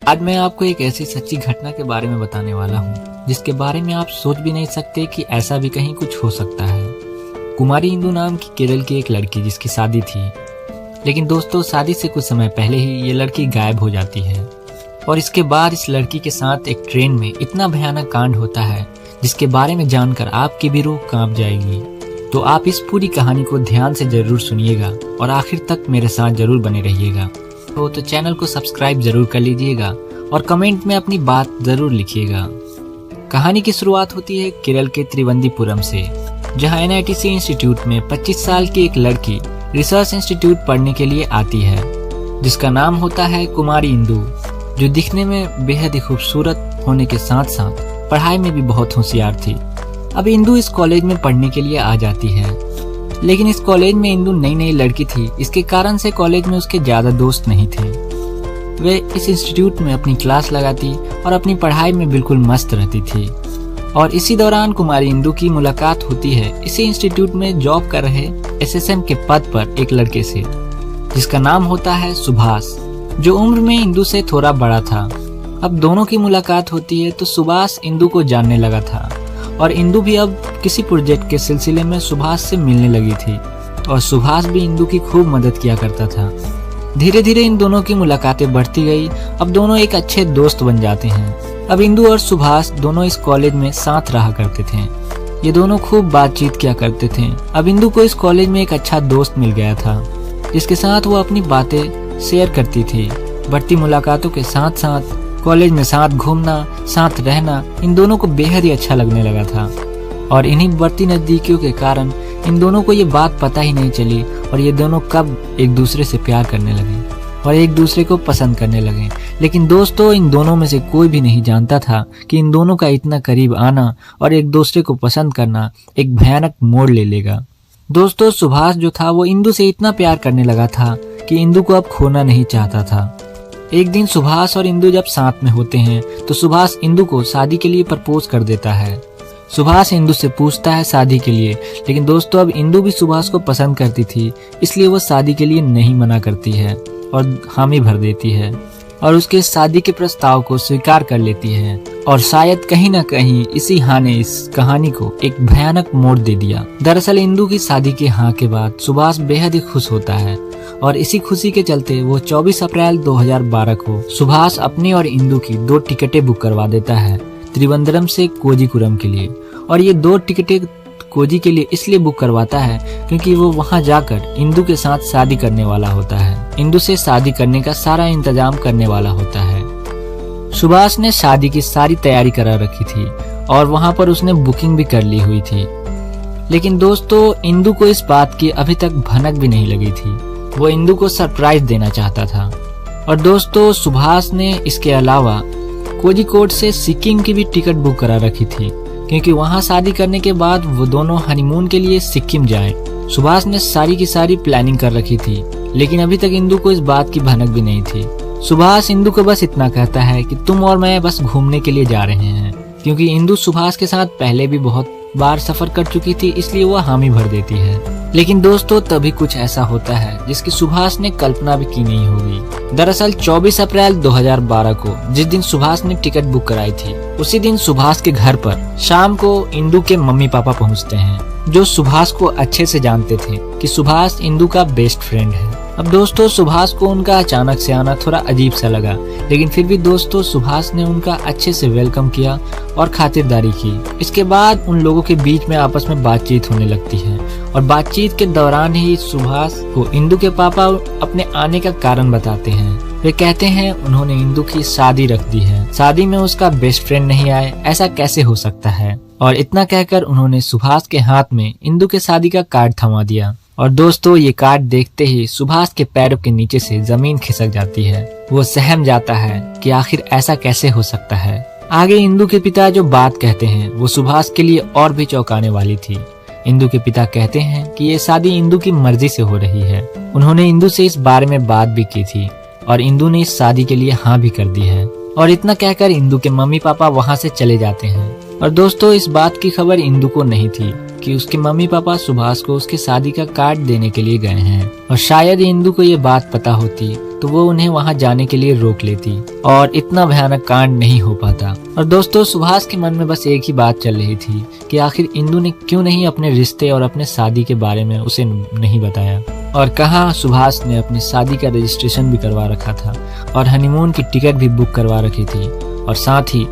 आज मैं आपको एक ऐसी सच्ची घटना के बारे में बताने वाला हूँ जिसके बारे में आप सोच भी नहीं सकते कि ऐसा भी कहीं कुछ हो सकता है। कुमारी इंदु नाम की केरल की एक लड़की जिसकी शादी थी, लेकिन दोस्तों शादी से कुछ समय पहले ही ये लड़की गायब हो जाती है। और इसके बाद इस लड़की के साथ एक ट्रेन में इतना भयानक कांड होता है जिसके बारे में जानकर आपकी भी रूह कांप जाएगी। तो आप इस पूरी कहानी को ध्यान से जरूर सुनिएगा और आखिर तक मेरे साथ जरूर बने रहिएगा। तो चैनल को सब्सक्राइब जरूर कर लीजिएगा और कमेंट में अपनी बात जरूर लिखिएगा। कहानी की शुरुआत होती है केरल के त्रिवेंद्रपुरम से, जहां NITC इंस्टीट्यूट में 25 साल की एक लड़की रिसर्च इंस्टीट्यूट पढ़ने के लिए आती है, जिसका नाम होता है कुमारी इंदु, जो दिखने में बेहद ही खूबसूरत होने के साथ साथ पढ़ाई में भी बहुत होशियार थी। अब इंदु इस कॉलेज में पढ़ने के लिए आ जाती है, लेकिन इस कॉलेज में इंदु नई लड़की थी, इसके कारण से कॉलेज में उसके ज्यादा दोस्त नहीं थे। वे इस इंस्टीट्यूट में अपनी क्लास लगाती और अपनी पढ़ाई में बिल्कुल मस्त रहती थी। और इसी दौरान कुमारी इंदु की मुलाकात होती है इसी इंस्टीट्यूट में जॉब कर रहे SSM के पद पर एक लड़के से, जिसका नाम होता है सुभाष, जो उम्र में इंदु से थोड़ा बड़ा था। अब दोनों की मुलाकात होती है तो सुभाष इंदु को जानने लगा था और इंदु भी अब किसी प्रोजेक्ट के सिलसिले में सुभाष से मिलने लगी थी और सुभाष भी इंदु की खूब मदद किया करता था। धीरे धीरे इन दोनों की मुलाकातें बढ़ती गई। अब दोनों एक अच्छे दोस्त बन जाते हैं। अब इंदु और सुभाष दोनों इस कॉलेज में साथ रहा करते थे। ये दोनों खूब बातचीत किया करते थे। अब इंदु को इस कॉलेज में एक अच्छा दोस्त मिल गया था, जिसके साथ वो अपनी बातें शेयर करती थी। बढ़ती मुलाकातों के साथ साथ कॉलेज में साथ घूमना, साथ रहना इन दोनों को बेहद ही अच्छा लगने लगा था। और इन्हीं बढ़ती नजदीकियों के कारण इन दोनों को ये बात पता ही नहीं चली और ये दोनों कब एक दूसरे से प्यार करने लगे और एक दूसरे को पसंद करने लगे। लेकिन दोस्तों, इन दोनों में से कोई भी नहीं जानता था कि इन दोनों का इतना करीब आना और एक दूसरे को पसंद करना एक भयानक मोड़ ले लेगा। दोस्तों, सुभाष जो था वो इंदु से इतना प्यार करने लगा था कि इंदु को अब खोना नहीं चाहता था। एक दिन सुभाष और इंदु जब साथ में होते हैं तो सुभाष इंदु को शादी के लिए प्रपोज कर देता है। सुभाष इंदु से पूछता है शादी के लिए, लेकिन दोस्तों अब इंदु भी सुभाष को पसंद करती थी, इसलिए वो शादी के लिए नहीं मना करती है और हामी भर देती है और उसके शादी के प्रस्ताव को स्वीकार कर लेती है। और शायद कहीं न कहीं इसी हाँ ने इस कहानी को एक भयानक मोड़ दे दिया। दरअसल इंदु की शादी के हाँ के बाद सुभाष बेहद ही खुश होता है और इसी खुशी के चलते वो 24 अप्रैल 2012 को सुभाष अपनी और इंदु की 2 टिकटें बुक करवा देता है त्रिवेंद्रम से कोजीकुरम के लिए। और ये 2 टिकटें कोजी के लिए इसलिए बुक करवाता है क्योंकि वो वहां जाकर इंदु के साथ शादी करने वाला होता है। इंदु से शादी करने का सारा इंतजाम करने वाला होता है। सुभाष ने शादी की सारी तैयारी करा रखी थी और वहां पर उसने बुकिंग भी कर ली हुई थी। लेकिन दोस्तों, इंदु को इस बात की अभी तक भनक भी नहीं लगी थी। वो इंदु को सरप्राइज देना चाहता था। और दोस्तों, सुभाष ने इसके अलावा कोझिकोड से सिक्किम की भी टिकट बुक करा रखी थी, क्योंकि वहां शादी करने के बाद वो दोनों हनीमून के लिए सिक्किम जाएं। सुभाष ने सारी की सारी प्लानिंग कर रखी थी, लेकिन अभी तक इंदु को इस बात की भनक भी नहीं थी। सुभाष इंदु को बस इतना कहता है कि तुम और मैं बस घूमने के लिए जा रहे हैं, क्योंकि इंदु सुभाष के साथ पहले भी बहुत बार सफर कर चुकी थी, इसलिए वो हामी भर देती है। लेकिन दोस्तों, तभी कुछ ऐसा होता है जिसकी सुभाष ने कल्पना भी की नहीं होगी। दरअसल 24 अप्रैल 2012 को जिस दिन सुभाष ने टिकट बुक कराई थी, उसी दिन सुभाष के घर पर शाम को इंदु के मम्मी पापा पहुंचते हैं, जो सुभाष को अच्छे से जानते थे कि सुभाष इंदु का बेस्ट फ्रेंड है। अब दोस्तों, सुभाष को उनका अचानक से आना थोड़ा अजीब सा लगा, लेकिन फिर भी दोस्तों सुभाष ने उनका अच्छे से वेलकम किया और खातिरदारी की। इसके बाद उन लोगों के बीच में आपस में बातचीत होने लगती है और बातचीत के दौरान ही सुभाष को इंदु के पापा अपने आने का कारण बताते हैं। वे कहते हैं उन्होंने इंदु की शादी रख दी है, शादी में उसका बेस्ट फ्रेंड नहीं आए, ऐसा कैसे हो सकता है। और इतना कहकर उन्होंने सुभाष के हाथ में इंदु के शादी का कार्ड थमा दिया। और दोस्तों, ये कार्ड देखते ही सुभाष के पैरों के नीचे से जमीन खिसक जाती है। वो सहम जाता है कि आखिर ऐसा कैसे हो सकता है। आगे इंदु के पिता जो बात कहते हैं वो सुभाष के लिए और भी चौंकाने वाली थी। इंदु के पिता कहते हैं कि ये शादी इंदु की मर्जी से हो रही है। उन्होंने इंदु से इस बारे में बात भी की थी और इंदु ने इस शादी के लिए हाँ भी कर दी है। और इतना कहकर इंदु के मम्मी पापा वहाँ से चले जाते हैं। और दोस्तों, इस बात की खबर इंदु को नहीं थी कि उसके मम्मी पापा सुभाष को उसके शादी का कार्ड देने के लिए गए हैं। और शायद इंदु को ये बात पता होती तो वो उन्हें वहां जाने के लिए रोक लेती और इतना भयानक कांड नहीं हो पाता। और दोस्तों सुभाष के मन में बस एक ही बात चल रही थी कि आखिर इंदु ने क्यों नहीं अपने रिश्ते और अपने शादी के बारे में उसे नहीं बताया, और कहाँ सुभाष ने अपनी शादी का रजिस्ट्रेशन भी करवा रखा था और हनीमून की टिकट भी बुक करवा रखी थी, और साथ ही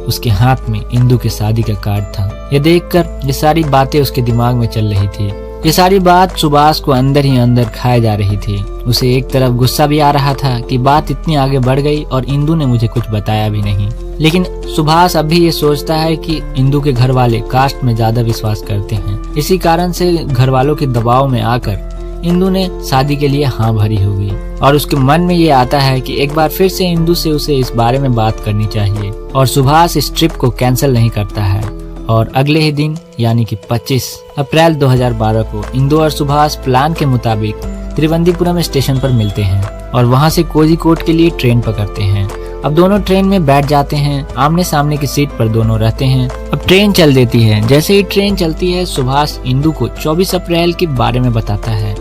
उसके हाथ में इंदु के शादी का कार्ड था। ये देखकर ये सारी बातें उसके दिमाग में चल रही थी। ये सारी बात सुभाष को अंदर ही अंदर खाए जा रही थी। उसे एक तरफ गुस्सा भी आ रहा था कि बात इतनी आगे बढ़ गई और इंदु ने मुझे कुछ बताया भी नहीं, लेकिन सुभाष अभी ये सोचता है कि इंदु के घर वाले कास्ट में ज्यादा विश्वास करते हैं, इसी कारण से घर वालों के दबाव में आकर इंदु ने शादी के लिए हाँ भरी होगी। और उसके मन में ये आता है कि एक बार फिर से इंदु से उसे इस बारे में बात करनी चाहिए, और सुभाष इस ट्रिप को कैंसिल नहीं करता है। और अगले ही दिन यानी कि 25 अप्रैल 2012 को इंदु और सुभाष प्लान के मुताबिक त्रिवेंद्रपुरम स्टेशन पर मिलते हैं और वहां से कोझिकोड के लिए ट्रेन पकड़ते हैं। अब दोनों ट्रेन में बैठ जाते हैं, आमने सामने की सीट पर दोनों रहते हैं। अब ट्रेन चल देती है। जैसे ही ट्रेन चलती है सुभाष इंदु को 24 अप्रैल के बारे में बताता है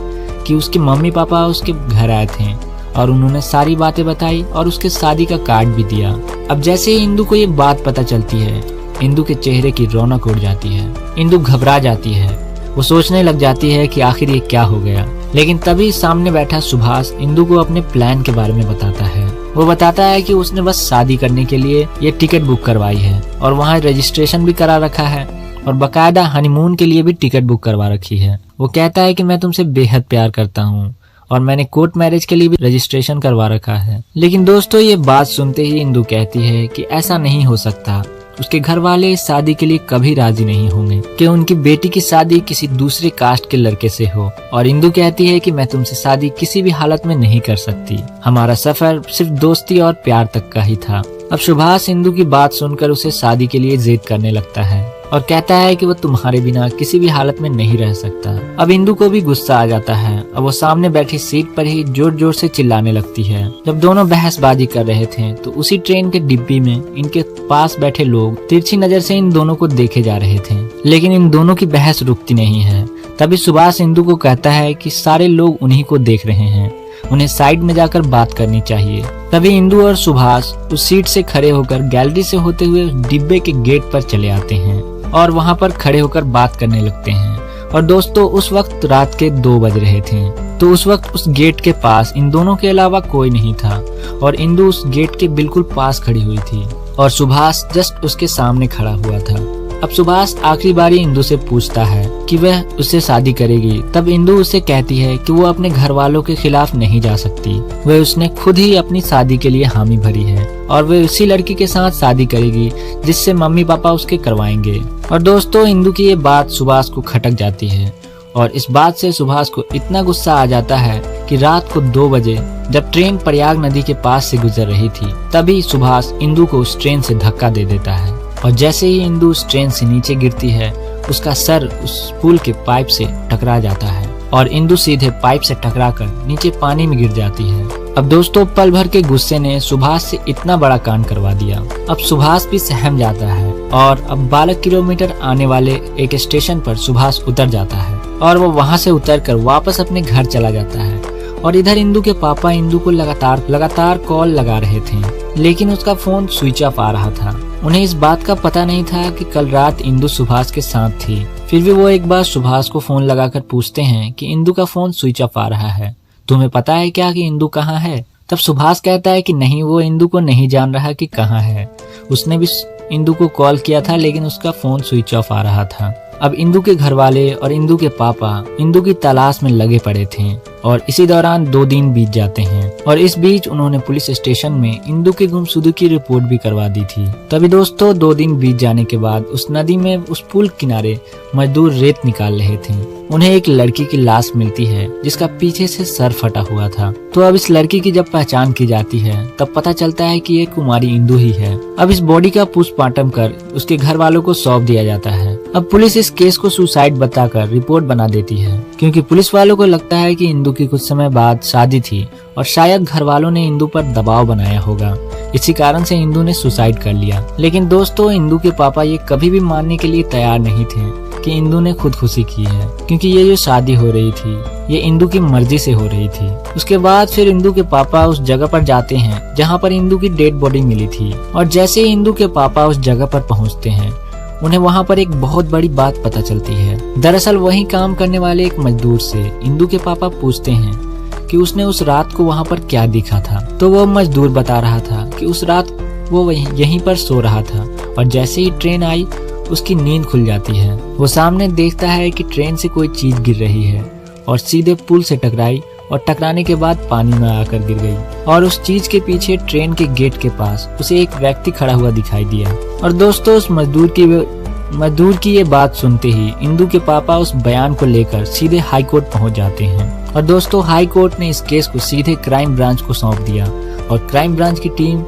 कि उसके मम्मी पापा उसके घर आए थे और उन्होंने सारी बातें बताई और उसके शादी का कार्ड भी दिया। अब जैसे ही इंदु को ये बात पता चलती है, इंदु के चेहरे की रौनक उड़ जाती है। इंदु घबरा जाती है, वो सोचने लग जाती है कि आखिर ये क्या हो गया। लेकिन तभी सामने बैठा सुभाष इंदु को अपने प्लान के बारे में बताता है। वो बताता है कि उसने बस शादी करने के लिए ये टिकट बुक करवाई है और वहाँ रजिस्ट्रेशन भी करा रखा है और बकायदा हनीमून के लिए भी टिकट बुक करवा रखी है। वो कहता है कि मैं तुमसे बेहद प्यार करता हूँ और मैंने कोर्ट मैरिज के लिए भी रजिस्ट्रेशन करवा रखा है। लेकिन दोस्तों ये बात सुनते ही इंदु कहती है कि ऐसा नहीं हो सकता। उसके घर वाले इस शादी के लिए कभी राजी नहीं होंगे कि उनकी बेटी की शादी किसी दूसरे कास्ट के लड़के से हो। और इंदु कहती है कि मैं तुमसे शादी किसी भी हालत में नहीं कर सकती, हमारा सफर सिर्फ दोस्ती और प्यार तक का ही था। अब सुभाष इंदु की बात सुनकर उसे शादी के लिए जिद करने लगता है और कहता है कि वो तुम्हारे बिना किसी भी हालत में नहीं रह सकता। अब इंदु को भी गुस्सा आ जाता है। अब वो सामने बैठी सीट पर ही जोर जोर से चिल्लाने लगती है। जब दोनों बहसबाजी कर रहे थे तो उसी ट्रेन के डिब्बी में इनके पास बैठे लोग तिरछी नजर से इन दोनों को देखे जा रहे थे, लेकिन इन दोनों की बहस रुकती नहीं है। तभी सुभाष इंदु को कहता है कि सारे लोग उन्हीं को देख रहे हैं, उन्हें साइड में जाकर बात करनी चाहिए। तभी इंदु और सुभाष उस सीट से खड़े होकर गैलरी से होते हुए डिब्बे के गेट पर चले आते हैं और वहां पर खड़े होकर बात करने लगते हैं। और दोस्तों उस वक्त रात के 2 बज रहे थे, तो उस वक्त उस गेट के पास इन दोनों के अलावा कोई नहीं था और इंदु उस गेट के बिल्कुल पास खड़ी हुई थी और सुभाष जस्ट उसके सामने खड़ा हुआ था। अब सुभाष आखिरी बारी इंदु से पूछता है कि वह उससे शादी करेगी। तब इंदु उससे कहती है कि वो अपने घर वालों के खिलाफ नहीं जा सकती, वह उसने खुद ही अपनी शादी के लिए हामी भरी है और वह उसी लड़की के साथ शादी करेगी जिससे मम्मी पापा उसके करवाएंगे। और दोस्तों इंदु की ये बात सुभाष को खटक जाती है और इस बात से सुभाष को इतना गुस्सा आ जाता है कि रात को 2 बजे जब ट्रेन प्रयाग नदी के पास से गुजर रही थी, तभी सुभाष इंदु को उस ट्रेन से धक्का दे देता है और जैसे ही इंदु उस ट्रेन से नीचे गिरती है उसका सर उस पुल के पाइप से टकरा जाता है और इंदु सीधे पाइप से टकराकर नीचे पानी में गिर जाती है। अब दोस्तों पल भर के गुस्से ने सुभाष से इतना बड़ा कांड करवा दिया। अब सुभाष भी सहम जाता है और अब 12 किलोमीटर आने वाले एक स्टेशन पर सुभाष उतर जाता है और वो वहां से उतरकर वापस अपने घर चला जाता है। और इधर इंदु के पापा इंदु को लगातार कॉल लगा रहे थे, लेकिन उसका फोन स्विच ऑफ आ रहा था। उन्हें इस बात का पता नहीं था कि कल रात इंदु सुभाष के साथ थी। फिर भी वो एक बार सुभाष को फोन लगाकर पूछते हैं कि इंदु का फोन स्विच ऑफ आ रहा है, तुम्हें पता है क्या कि इंदु कहाँ है? तब सुभाष कहता है कि नहीं, वो इंदु को नहीं जान रहा कि कहाँ है। उसने भी इंदु को कॉल किया था लेकिन उसका फोन स्विच ऑफ आ रहा था। अब इंदु के घर वाले और इंदु के पापा इंदु की तलाश में लगे पड़े थे और इसी दौरान 2 दिन बीत जाते हैं और इस बीच उन्होंने पुलिस स्टेशन में इंदु के गुमशुदगी की रिपोर्ट भी करवा दी थी। तभी दोस्तों 2 दिन बीत जाने के बाद उस नदी में उस पुल किनारे मजदूर रेत निकाल रहे थे। उन्हें एक लड़की की लाश मिलती है जिसका पीछे से सर फटा हुआ था। तो अब इस लड़की की जब पहचान की जाती है तब पता चलता है कि ये कुमारी इंदु ही है। अब इस बॉडी का पोस्टमार्टम कर उसके घर वालों को सौंप दिया जाता है। अब पुलिस इस केस को सुसाइड बताकर रिपोर्ट बना देती है क्योंकि पुलिस वालों को लगता है कि इंदु की कुछ समय बाद शादी थी और शायद घर वालों ने इंदु पर दबाव बनाया होगा, इसी कारण से इंदु ने सुसाइड कर लिया। लेकिन दोस्तों इंदु के पापा ये कभी भी मानने के लिए तैयार नहीं थे कि इंदु ने खुदकुशी की है, क्योंकि ये जो शादी हो रही थी ये इंदु की मर्जी से हो रही थी। उसके बाद फिर इंदु के पापा उस जगह पर जाते हैं जहाँ पर इंदु की डेड बॉडी मिली थी, और जैसे ही इंदु के पापा उस जगह पर पहुँचते हैं उन्हें वहाँ पर एक बहुत बड़ी बात पता चलती है। दरअसल वहीं काम करने वाले एक मजदूर से इंदु के पापा पूछते हैं कि उसने उस रात को वहाँ पर क्या देखा था। तो वो मजदूर बता रहा था कि उस रात वो यहीं पर सो रहा था, और जैसे ही ट्रेन आई उसकी नींद खुल जाती है। वो सामने देखता है कि ट्रेन से कोई चीज गिर रही है और सीधे पुल से टकराई, और टकराने के बाद पानी में आकर गिर गई, और उस चीज के पीछे ट्रेन के गेट के पास उसे एक व्यक्ति खड़ा हुआ दिखाई दिया। और दोस्तों उस मजदूर की ये बात सुनते ही इंदु के पापा उस बयान को लेकर सीधे हाई कोर्ट पहुंच जाते हैं। और दोस्तों हाई कोर्ट ने इस केस को सीधे क्राइम ब्रांच को सौंप दिया, और क्राइम ब्रांच की टीम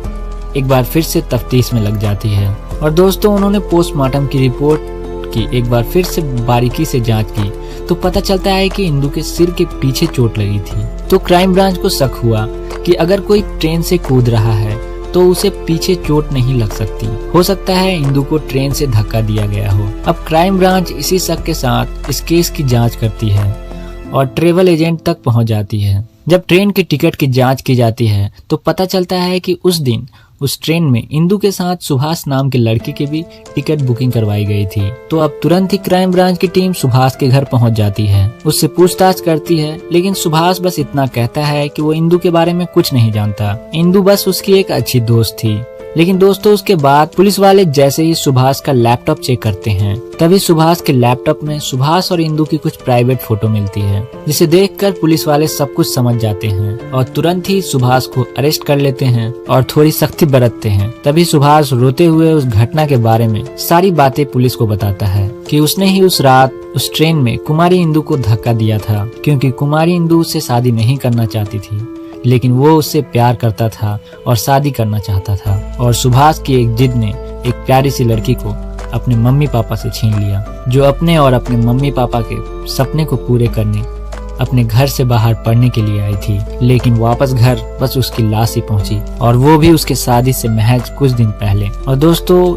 एक बार फिर से तफ्तीश में लग जाती है। और दोस्तों उन्होंने पोस्टमार्टम की रिपोर्ट की एक बार फिर से बारीकी से जांच की, तो पता चलता है कि इंदु के सिर के पीछे चोट लगी थी। तो क्राइम ब्रांच को शक हुआ कि अगर कोई ट्रेन से कूद रहा है तो उसे पीछे चोट नहीं लग सकती, हो सकता है इंदु को ट्रेन से धक्का दिया गया हो। अब क्राइम ब्रांच इसी शक के साथ इस केस की जांच करती है और ट्रेवल एजेंट तक पहुंच जाती है। जब ट्रेन की टिकट की जांच की जाती है तो पता चलता है कि उस दिन उस ट्रेन में इंदु के साथ सुभाष नाम के लड़के की भी टिकट बुकिंग करवाई गई थी। तो अब तुरंत ही क्राइम ब्रांच की टीम सुभाष के घर पहुंच जाती है, उससे पूछताछ करती है, लेकिन सुभाष बस इतना कहता है कि वो इंदु के बारे में कुछ नहीं जानता, इंदु बस उसकी एक अच्छी दोस्त थी। लेकिन दोस्तों उसके बाद पुलिस वाले जैसे ही सुभाष का लैपटॉप चेक करते हैं तभी सुभाष के लैपटॉप में सुभाष और इंदु की कुछ प्राइवेट फोटो मिलती है, जिसे देखकर पुलिस वाले सब कुछ समझ जाते हैं और तुरंत ही सुभाष को अरेस्ट कर लेते हैं और थोड़ी सख्ती बरतते हैं। तभी सुभाष रोते हुए उस घटना के बारे में सारी बातें पुलिस को बताता है कि उसने ही उस रात उस ट्रेन में कुमारी इंदु को धक्का दिया था, क्योंकि कुमारी इंदु उससे शादी नहीं करना चाहती थी, लेकिन वो उससे प्यार करता था और शादी करना चाहता था। और सुभाष की एक जिद ने एक प्यारी सी लड़की को अपने मम्मी पापा से छीन लिया, जो अपने और अपने मम्मी पापा के सपने को पूरे करने अपने घर से बाहर पढ़ने के लिए आई थी। लेकिन वापस घर बस उसकी लाश ही पहुंची, और वो भी उसके शादी से महज कुछ दिन पहले। और दोस्तों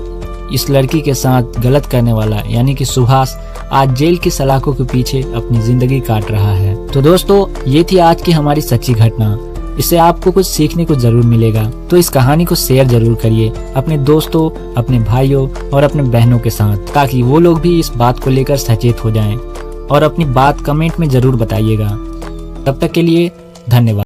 इस लड़की के साथ गलत करने वाला यानी कि सुभाष आज जेल की सलाखों के पीछे अपनी जिंदगी काट रहा है। तो दोस्तों ये थी आज की हमारी सच्ची घटना, इससे आपको कुछ सीखने को जरूर मिलेगा। तो इस कहानी को शेयर जरूर करिए अपने दोस्तों, अपने भाइयों और अपने बहनों के साथ, ताकि वो लोग भी इस बात को लेकर सचेत हो जाएं, और अपनी बात कमेंट में जरूर बताइएगा। तब तक के लिए धन्यवाद।